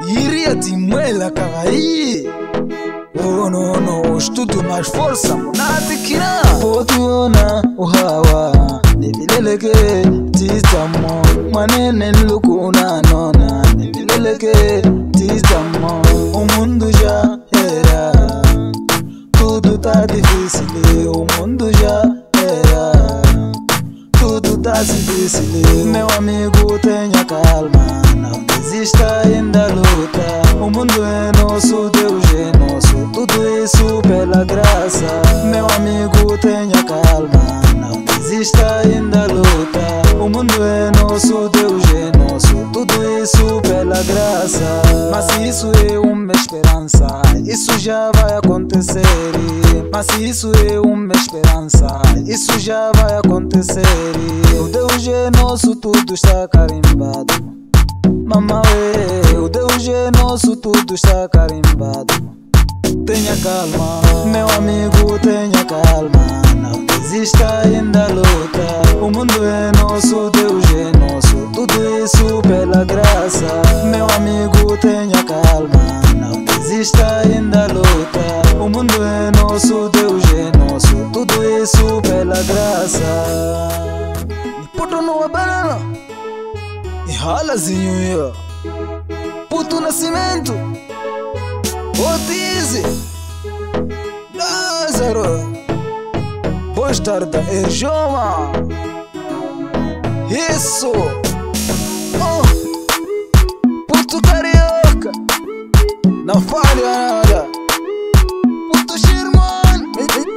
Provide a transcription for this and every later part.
Iria te muela cagai. Oh no no, estudo mais força, monate kina. Potiona uhawa, nibileleke titamo. Manene lukuna nona, nibileleke titamo. O mundo já era, tudo tá difícil. O mundo já era, tudo tá difícil. Meu amigo, tenha calma, não desista ainda luta. O mundo é nosso, Deus é nosso, tudo isso pela graça. Meu amigo, tenha calma, não desista ainda luta. O mundo é nosso, Deus é nosso, tudo isso pela graça. Mas isso é uma esperança, isso já vai acontecer. Mas isso é uma esperança, isso já vai acontecer. O Deus é nosso, tudo está carimbado. Mamãe, o Deus é nosso, tudo está carimbado. Tenha calma, meu amigo, tenha calma, não desista ainda luta. O mundo é nosso, Deus é nosso, tudo isso pela graça. Meu amigo, tenha calma, não desista ainda luta. O mundo é nosso, Deus é nosso, tudo isso pela graça. Puto no banana e ralazinho eu, puto nascimento, Otize, Lázaro, pois tarda é Joma. Isso, oh, puto carioca, não falha nada. Puto Sherman,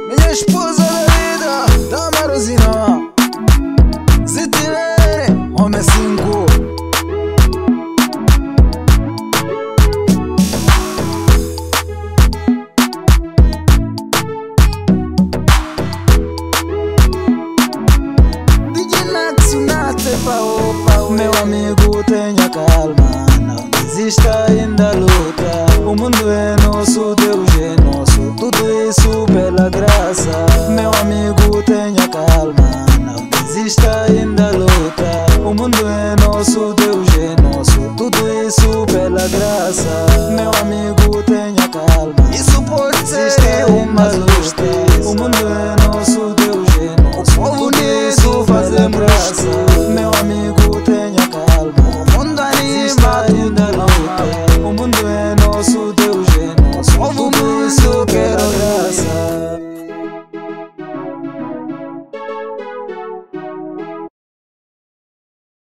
minha esposa da vida, da Maruzina, Zitilene, homem 5. Meu amigo, tenha calma, não desista ainda luta. O mundo é nosso, Deus é nosso, tudo isso pela graça. Meu amigo, tenha calma, não desista ainda luta. O mundo é nosso, Deus